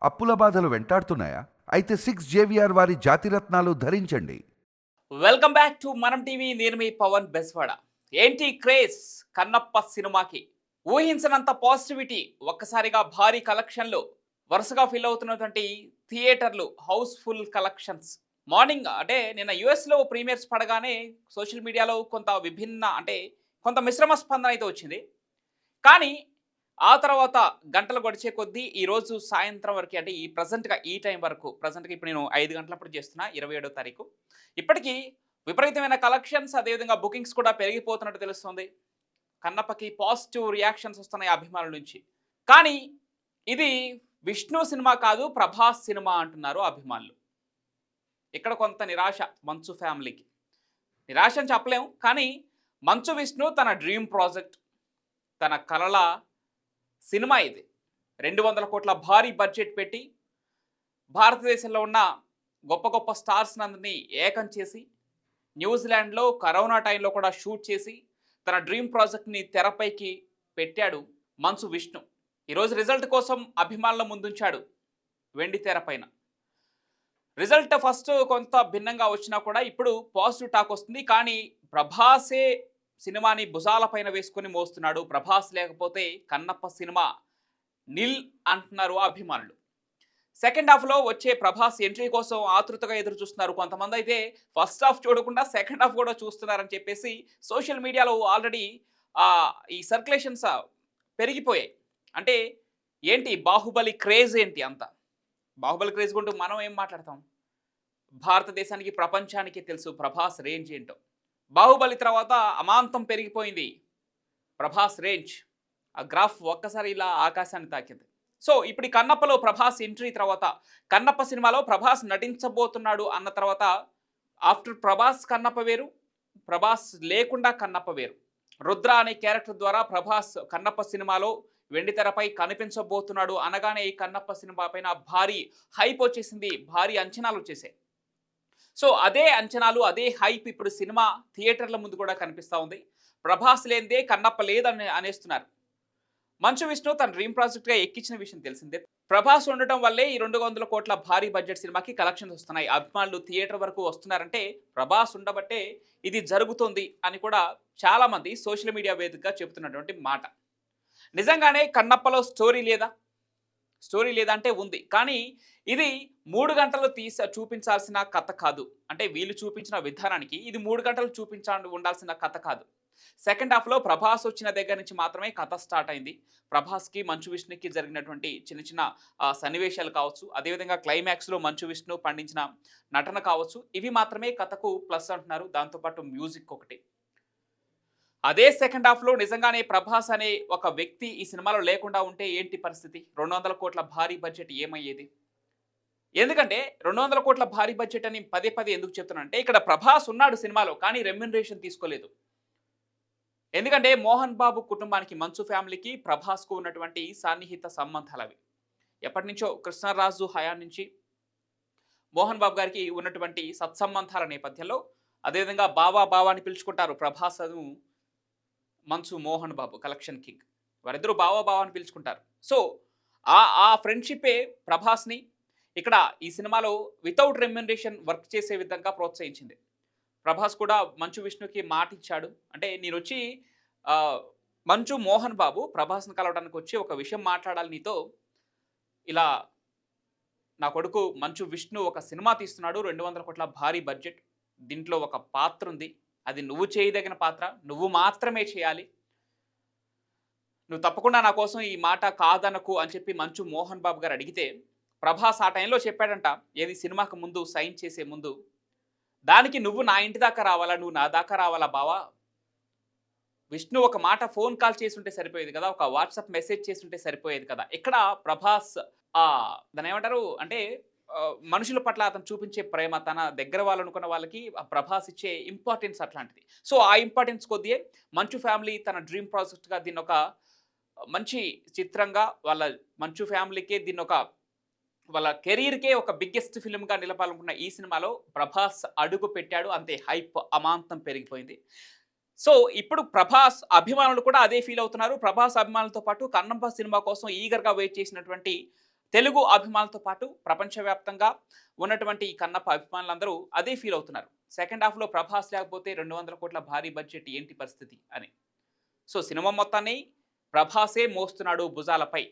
అప్పుల బాధలు వెంటాడుతున్నాయా? అయితే 6 JVR వారి జాతిరత్నాలు ధరించండి. వెల్కమ్ బ్యాక్ టు మనం టీవీ. నేను మీ పవన్ బెస్వాడ. ఏంటి క్రేజ్ కన్నప్ప సినిమాకి? ఊహించనంత పాజిటివిటీ, ఒక్కసారిగా భారీ కలెక్షన్లు, వరుసగా ఫిల్ అవుతున్నటువంటి థియేటర్లు, హౌస్ఫుల్ కలెక్షన్స్. మార్నింగ్ అంటే నిన్న యుఎస్లో ప్రీమియర్స్ పడగానే సోషల్ మీడియాలో కొంత విభిన్న అంటే కొంత మిశ్రమ స్పందన అయితే వచ్చింది. కానీ ఆ తర్వాత గంటలు గడిచే కొద్దీ ఈరోజు సాయంత్రం వరకు అంటే ఈ ప్రజెంట్‌గా ఈ టైం వరకు ప్రజెంట్‌గా ఇప్పుడు నేను 5 గంటలప్పుడు చేస్తున్నా 27వ తారీఖు. ఇప్పటికీ విపరీతమైన కలెక్షన్స్ అదేవిధంగా బుకింగ్స్ కూడా పెరిగిపోతున్నట్టు తెలుస్తుంది. కన్నప్పకి పాజిటివ్ రియాక్షన్స్ వస్తున్నాయి అభిమానుల నుంచి. కానీ ఇది విష్ణు సినిమా కాదు, ప్రభాస్ సినిమా అంటున్నారు అభిమానులు. ఇక్కడ కొంత నిరాశ మంచు ఫ్యామిలీకి. నిరాశ అని చెప్పలేము. కానీ మంచు విష్ణు తన డ్రీమ్ ప్రాజెక్ట్, తన కలల సినిమా ఇది. 200 కోట్ల భారీ బడ్జెట్ పెట్టి భారతదేశంలో ఉన్న గొప్ప గొప్ప స్టార్స్ నందరినీ ఏకం చేసి న్యూజిలాండ్లో కరోనా టైంలో కూడా షూట్ చేసి తన డ్రీమ్ ప్రాజెక్ట్ని తెరపైకి పెట్టాడు మంచు విష్ణు. ఈరోజు రిజల్ట్ కోసం అభిమానుల ముందుంచాడు వెండి తెర పైన. రిజల్ట్ ఫస్ట్ కొంత భిన్నంగా వచ్చినా కూడా ఇప్పుడు పాజిటివ్ టాక్ వస్తుంది. కానీ ప్రభాసే సినిమాని భుజాల పైన వేసుకొని మోస్తున్నాడు. ప్రభాస్ లేకపోతే కన్నప్ప సినిమా నిల్ అంటున్నారు అభిమానులు. సెకండ్ హాఫ్లో వచ్చే ప్రభాస్ ఎంట్రీ కోసం ఆతృతగా ఎదురు చూస్తున్నారు. కొంతమంది అయితే ఫస్ట్ హాఫ్ చూడకుండా సెకండ్ హాఫ్ కూడా చూస్తున్నారని చెప్పేసి సోషల్ మీడియాలో ఆల్రెడీ ఈ సర్క్యులేషన్స్ పెరిగిపోయాయి. అంటే ఏంటి బాహుబలి క్రేజ్ ఏంటి అంత? బాహుబలి క్రేజ్ గుంటూ మనం ఏం మాట్లాడతాం? భారతదేశానికి ప్రపంచానికి తెలుసు ప్రభాస్ రేంజ్ ఏంటో. బాహుబలి తర్వాత అమాంతం పెరిగిపోయింది ప్రభాస్ రేంజ్. ఆ గ్రాఫ్ ఒక్కసారి ఇలా ఆకాశాన్ని తాకింది. సో ఇప్పుడు ఈ కన్నప్పలో ప్రభాస్ ఎంట్రీ తర్వాత, కన్నప్ప సినిమాలో ప్రభాస్ నటించబోతున్నాడు అన్న తర్వాత, ఆఫ్టర్ ప్రభాస్ కన్నప్ప వేరు, ప్రభాస్ లేకుండా కన్నప్ప వేరు. రుద్ర అనే క్యారెక్టర్ ద్వారా ప్రభాస్ కన్నప్ప సినిమాలో వెండితెరపై కనిపించబోతున్నాడు అనగానే ఈ కన్నప్ప సినిమా పైన భారీ హైప్ వచ్చేసింది, భారీ అంచనాలు వచ్చేసాయి. సో అదే అంచనాలు, అదే హైప్ ఇప్పుడు సినిమా థియేటర్ల ముందు కూడా కనిపిస్తూ ఉంది. ప్రభాస్ లేనిదే కన్నప్ప లేదని అనేస్తున్నారు. మంచు విష్ణు తన డ్రీమ్ ప్రాజెక్ట్గా ఎక్కించిన విషయం తెలిసిందే. ప్రభాస్ ఉండటం వల్లే ఈ 200 కోట్ల భారీ బడ్జెట్ సినిమాకి కలెక్షన్స్ వస్తున్నాయి. అభిమానులు థియేటర్ వరకు వస్తున్నారంటే ప్రభాస్ ఉండబట్టే ఇది జరుగుతుంది అని కూడా చాలామంది సోషల్ మీడియా వేదికగా చెబుతున్నటువంటి మాట. నిజంగానే కన్నప్పలో స్టోరీ లేదా? స్టోరీ లేదంటే ఉంది. కానీ ఇది 3 గంటలు చూపించాల్సిన కథ కాదు. అంటే వీళ్ళు చూపించిన విధానానికి ఇది 3 గంటలు ఉండాల్సిన కథ కాదు. సెకండ్ హాఫ్లో ప్రభాస్ వచ్చిన దగ్గర నుంచి మాత్రమే కథ స్టార్ట్ అయింది. ప్రభాస్కి మంచు విష్ణుకి జరిగినటువంటి చిన్న చిన్న సన్నివేశాలు కావచ్చు, అదేవిధంగా క్లైమాక్స్లో మంచు విష్ణు పండించిన నటన కావచ్చు, ఇవి మాత్రమే కథకు ప్లస్ అంటున్నారు. దాంతోపాటు మ్యూజిక్ ఒకటి. అదే సెకండ్ హాఫ్లో నిజంగానే ప్రభాస్ అనే ఒక వ్యక్తి ఈ సినిమాలో లేకుండా ఉంటే ఏంటి పరిస్థితి? 200 కోట్ల భారీ బడ్జెట్ ఏమయ్యేది? ఎందుకంటే 200 కోట్ల భారీ బడ్జెట్ అని పదే పదే ఎందుకు చెప్తున్నానంటే, ఇక్కడ ప్రభాస్ ఉన్నాడు సినిమాలో, కానీ రెమ్యునరేషన్ తీసుకోలేదు. ఎందుకంటే మోహన్ బాబు కుటుంబానికి, మంచు ఫ్యామిలీకి ప్రభాస్కు ఉన్నటువంటి సన్నిహిత సంబంధాలు అవి. ఎప్పటి నుంచో కృష్ణరాజు హయాం నుంచి మోహన్ బాబు గారికి ఉన్నటువంటి సత్సంబంధాల నేపథ్యంలో, అదేవిధంగా బావా బావా అని పిలుచుకుంటారు ప్రభాస్ మంచు మోహన్ బాబు కలెక్షన్ కింగ్. వారిద్దరూ బావా బావా అని పిలుచుకుంటారు. సో ఆ ఫ్రెండ్షిప్పే ప్రభాస్ని ఇక్కడ ఈ సినిమాలో వితౌట్ రెమ్యునరేషన్ వర్క్ చేసే విధంగా ప్రోత్సహించింది. ప్రభాస్ కూడా మంచు విష్ణుకి మాట ఇచ్చాడు. అంటే నేను వచ్చి మంచు మోహన్ బాబు ప్రభాస్ని కలవడానికి వచ్చి ఒక విషయం మాట్లాడాలి నీతో. ఇలా నా కొడుకు మంచు విష్ణు ఒక సినిమా తీస్తున్నాడు, 200 కోట్ల భారీ బడ్జెట్. దీంట్లో ఒక పాత్ర ఉంది, అది నువ్వు చేయదగిన పాత్ర, నువ్వు మాత్రమే చేయాలి. నువ్వు తప్పకుండా నా కోసం ఈ మాట కాదనకు అని చెప్పి మంచు మోహన్ బాబు గారు అడిగితే, ప్రభాస్ ఆ టైంలో చెప్పాడంట, ఏది సినిమాకు ముందు సైన్ చేసే ముందు, దానికి నువ్వు నా ఇంటి దాకా రావాలా, నువ్వు నా దాకా రావాలా బావా? విష్ణు ఒక మాట ఫోన్ కాల్ చేసి ఉంటే సరిపోయేది కదా, ఒక వాట్సాప్ మెసేజ్ చేసి ఉంటే సరిపోయేది కదా. ఇక్కడ ప్రభాస్ దాని ఏమంటారు అంటే మనుషుల పట్ల అతను చూపించే ప్రేమ, తన దగ్గర వాళ్ళు అనుకున్న వాళ్ళకి ప్రభాస్ ఇచ్చే ఇంపార్టెన్స్ అట్లాంటిది. సో ఆ ఇంపార్టెన్స్ కొద్దియే మంచు ఫ్యామిలీ తన డ్రీమ్ ప్రాజెక్ట్గా దీన్ని ఒక మంచి చిత్రంగా వాళ్ళ మంచు ఫ్యామిలీకే దీన్ని ఒక వాళ్ళ కెరీర్కే ఒక బిగ్గెస్ట్ ఫిల్మ్గా నిలపాలనుకున్న ఈ సినిమాలో ప్రభాస్ అడుగు పెట్టాడు. అంతే హైప్ అమాంతం పెరిగిపోయింది. సో ఇప్పుడు ప్రభాస్ అభిమానులు కూడా అదే ఫీల్ అవుతున్నారు. ప్రభాస్ అభిమానులతో పాటు కన్నప్ప సినిమా కోసం ఈగర్గా వెయిట్ చేసినటువంటి తెలుగు అభిమానులతో పాటు ప్రపంచవ్యాప్తంగా ఉన్నటువంటి ఈ కన్నప్ప అభిమానులందరూ అదే ఫీల్ అవుతున్నారు. సెకండ్ హాఫ్‌లో ప్రభాస్ లేకపోతే 200 కోట్ల భారీ బడ్జెట్ ఏంటి పరిస్థితి అని. సో సినిమా మొత్తాన్ని ప్రభాసే మోస్తున్నాడు భుజాలపై.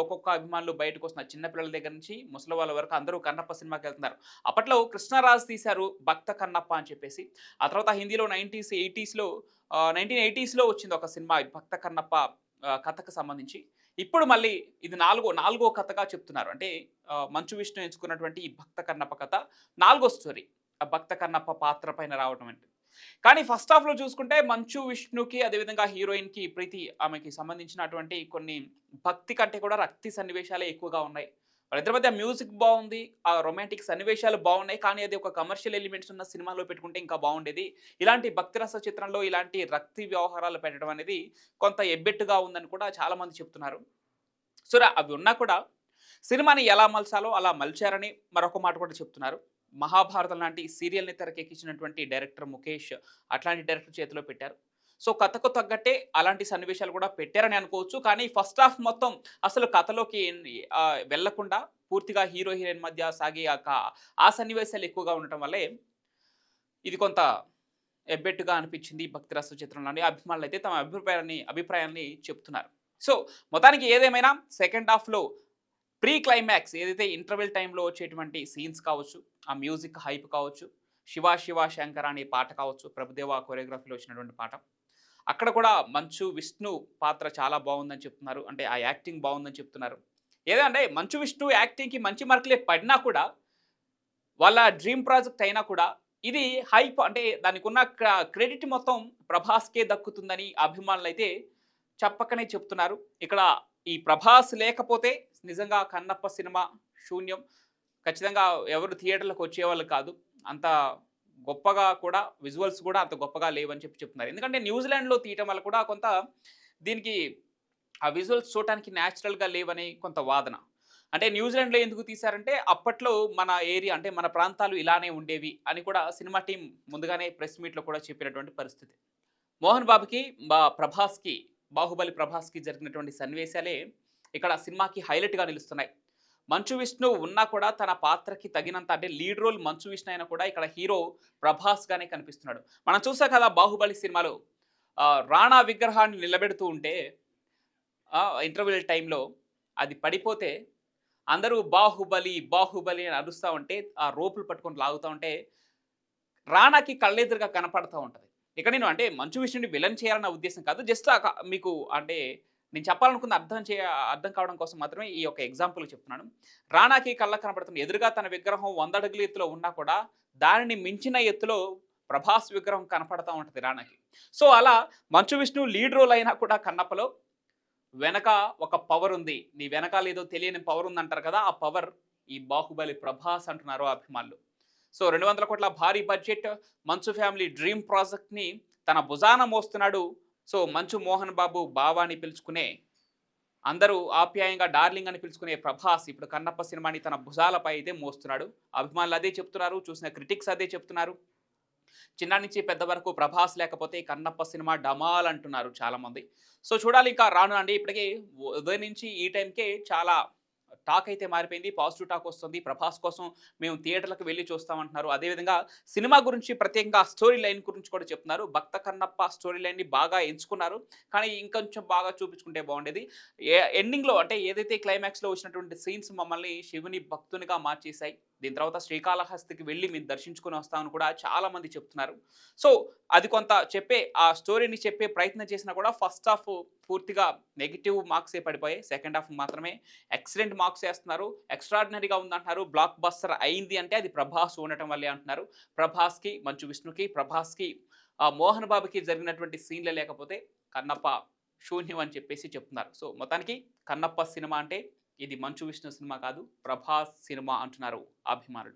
ఒక్కొక్క అభిమానులు బయటకొస్తున్నారు. చిన్న పిల్లల దగ్గర నుంచి ముసలి వాళ్ళ వరకు అందరూ కన్నప్ప సినిమాకెళ్తున్నారు. అప్పట్లో కృష్ణరాజు తీశారు 'భక్త కన్నప్ప' అని చెప్పేసి. ఆ తర్వాత హిందీలో 1980స్‌లో వచ్చింది ఒక సినిమా 'భక్త కన్నప్ప' కథకు సంబంధించి. ఇప్పుడు మళ్ళీ ఇది నాలుగో కథగా చెప్తున్నారు. అంటే మంచు విష్ణు ఎంచుకున్నటువంటి ఈ 'భక్త కన్నప్ప' కథ నాలుగో స్టోరీ. ఆ 'భక్త కన్నప్ప' పాత్ర పైన రావటం అంటే. కానీ ఫస్ట్ హాఫ్‌లో చూసుకుంటే మంచు విష్ణుకి, అదేవిధంగా హీరోయిన్‌కి ప్రీతి ఆమెకి సంబంధించినటువంటి కొన్ని భక్తి కంటే కూడా రక్తి సన్నివేశాలే ఎక్కువగా ఉన్నాయి. వాళ్ళిద్దరి మధ్య మ్యూజిక్ బావుంది. ఆ రొమాంటిక్ సన్నివేశాలు బావున్నాయి. కానీ అది ఒక కమర్షియల్ ఎలిమెంట్స్ ఉన్న సినిమాలో పెట్టుకుంటే ఇంకా బావుండేది. ఇలాంటి భక్తి రస చిత్రంలో ఇలాంటి రక్తి వ్యవహారాలు పెట్టడం అనేది కొంత ఎబ్బెట్టుగా ఉందని కూడా చాలామంది చెప్తున్నారు. సో, అవి ఉన్నా కూడా సినిమాని ఎలా మలచాలో అలా మలిచారని మరొక మాట కూడా చెప్తున్నారు. 'మహాభారతం' లాంటి సీరియల్‌ని తెరకెక్కించినటువంటి డైరెక్టర్ ముఖేష్ అట్లాంటి డైరెక్టర్ చేతిలో పెట్టారు. సో కథకు తగ్గట్టే అలాంటి సన్నివేశాలు కూడా పెట్టారని అనుకోవచ్చు. కానీ ఫస్ట్ హాఫ్ మొత్తం అసలు కథలోకి వెళ్ళకుండా పూర్తిగా హీరో, హీరోయిన్ మధ్య సాగే ఆ సన్నివేశాలు ఎక్కువగా ఉండటం వల్లే ఇది కొంత ఎబ్బెట్టుగా అనిపించింది 'భక్తి రస' చిత్రంలోని అభిమానులైతే తమ అభిప్రాయాన్ని చెప్తున్నారు. సో మొత్తానికి ఏదేమైనా సెకండ్ హాఫ్‌లో ప్రీ క్లైమాక్స్ ఏదైతే ఇంటర్వెల్ టైంలో వచ్చేటువంటి సీన్స్ కావచ్చు, ఆ మ్యూజిక్ హైప్ కావచ్చు, 'శివ శివ శంకర' అనే పాట కావచ్చు, ప్రభుదేవా కొరియోగ్రఫీలో వచ్చినటువంటి పాట. అక్కడ కూడా మంచు విష్ణు పాత్ర చాలా బాగుందని చెప్తున్నారు. అంటే ఆ యాక్టింగ్ బాగుందని చెప్తున్నారు. ఏదంటే మంచు విష్ణు యాక్టింగ్‌కి మంచి మార్కులే పడినా కూడా, వాళ్ళ డ్రీమ్ ప్రాజెక్ట్ అయినా కూడా ఇది హైప్ అంటే దానికున్న క్రెడిట్ మొత్తం ప్రభాస్‌కే దక్కుతుందని అభిమానులైతే చెప్పకనే చెప్తున్నారు. ఇక్కడ ఈ ప్రభాస్ లేకపోతే నిజంగా కన్నప్ప సినిమా శూన్యం. ఖచ్చితంగా ఎవరు థియేటర్‌లకు వచ్చేవాళ్ళు కాదు. అంత గొప్పగా కూడా విజువల్స్ కూడా అంత గొప్పగా లేవని చెప్తున్నారు. ఎందుకంటే న్యూజిలాండ్‌లో తీయటం వల్ల కూడా కొంత దీనికి ఆ విజువల్స్ చూడటానికి న్యాచురల్‌గా లేవని కొంత వాదన. అంటే న్యూజిలాండ్‌లో ఎందుకు తీశారంటే అప్పట్లో మన ఏరియా అంటే మన ప్రాంతాలు ఇలానే ఉండేవి అని కూడా సినిమా టీమ్ ముందుగానే ప్రెస్ మీట్‌లో కూడా చెప్పినటువంటి పరిస్థితి. మోహన్ బాబుకి, ప్రభాస్‌కి 'బాహుబలి' ప్రభాస్‌కి జరిగినటువంటి సన్నివేశాలే ఇక్కడ సినిమాకి హైలైట్‌గా నిలుస్తున్నాయి. మంచు విష్ణు ఉన్నా కూడా తన పాత్రకి తగినంత అంటే లీడ్ రోల్ మంచు విష్ణు అయినా కూడా ఇక్కడ హీరో ప్రభాస్ గానే కనిపిస్తున్నాడు. మనం చూసాం కదా 'బాహుబలి' సినిమాలో రాణా విగ్రహాన్ని నిలబెడుతూ ఉంటే ఇంటర్వెల్ టైంలో అది పడిపోతే అందరూ బాహుబలి బాహుబలి అని అరుస్తా ఉంటే ఆ రోపులు పట్టుకొని లాగుతా ఉంటే రానాకి కళ్ళెదురుగా కనపడతా ఉంటది. ఇక్కడ నేను అంటే మంచు విష్ణుని విలన్ చేయాలన్న ఉద్దేశం కాదు. జస్ట్ మీకు అంటే నేను చెప్పాలనుకుంది అర్థం కావడం కోసం మాత్రమే ఈ యొక్క ఎగ్జాంపుల్ చెప్తున్నాను. రానాకి కళ్ళకు కనపడుతుంది. ఎదురుగా తన విగ్రహం 100 అడుగుల ఎత్తులో ఉన్నా కూడా దానిని మించిన ఎత్తులో ప్రభాస్ విగ్రహం కనపడతా ఉంటది రానాకి. సో అలా మంచు విష్ణు లీడ్ రోల్ అయినా కూడా కన్నప్పలో వెనక ఒక పవర్ ఉంది. నీ వెనకాల ఏదో తెలియని పవర్ ఉందంటారు కదా! ఆ పవర్ ఈ 'బాహుబలి' ప్రభాస్ అంటున్నారు అభిమానులు. సో 200 కోట్ల భారీ బడ్జెట్ మంచు ఫ్యామిలీ డ్రీమ్ ప్రాజెక్ట్‌ని తన భుజాన మోస్తున్నాడు. సో మంచు మోహన్ బాబు బావ అని పిలుచుకునే అందరూ ఆప్యాయంగా డార్లింగ్ అని పిలుచుకునే ప్రభాస్ ఇప్పుడు కన్నప్ప సినిమాని తన భుజాలపై అయితే మోస్తున్నాడు. అభిమానులు అదే చెప్తున్నారు. చూసిన క్రిటిక్స్ అదే చెప్తున్నారు. చిన్న నుంచి పెద్ద వరకు ప్రభాస్ లేకపోతే కన్నప్ప సినిమా డమాల్ అంటున్నారు చాలామంది. సో చూడాలి ఇంకా రాను అండి. ఇప్పటికే ఉదయం నుంచి ఈ టైంకే చాలా టాక్ అయితే మారిపోయింది. పాజిటివ్ టాక్ వస్తుంది. ప్రభాస్ కోసం మేము థియేటర్‌లకు వెళ్లి చూస్తామంటున్నారు. అదేవిధంగా సినిమా గురించి ప్రత్యేకంగా స్టోరీ లైన్ గురించి కూడా చెప్తున్నారు. 'భక్త కన్నప్ప' స్టోరీ లైన్‌ని బాగా ఎంచుకున్నారు. కానీ ఇంకొంచెం బాగా చూపించుకుంటే బాగుండేది. ఎండింగ్‌లో అంటే ఏదైతే క్లైమాక్స్‌లో వచ్చినటువంటి సీన్స్ మమ్మల్ని శివుని భక్తునిగా మార్చేశాయి. దీని తర్వాత శ్రీకాళహస్తికి వెళ్ళి మేము దర్శించుకొని వస్తామని కూడా చాలామంది చెప్తున్నారు. సో అది కొంత ఆ స్టోరీని చెప్పే ప్రయత్నం చేసినా కూడా ఫస్ట్ హాఫ్ పూర్తిగా నెగెటివ్ మార్క్సే పడిపోయాయి. సెకండ్ హాఫ్ మాత్రమే ఎక్సలెంట్ మార్క్స్ వేస్తున్నారు. ఎక్స్ట్రాడినరీగా ఉందంటున్నారు. బ్లాక్ బస్టర్ అయింది అంటే అది ప్రభాస్ ఉండటం వల్లే అంటున్నారు. ప్రభాస్‌కి, మంచు విష్ణుకి, ప్రభాస్‌కి మోహన్ బాబుకి జరిగినటువంటి సీన్లే లేకపోతే కన్నప్ప శూన్యం అని చెప్పేసి చెప్తున్నారు. సో మొత్తానికి కన్నప్ప సినిమా అంటే ఇది మంచు విష్ణు సినిమా కాదు, ప్రభాస్ సినిమా అంటున్నారు అభిమానులు.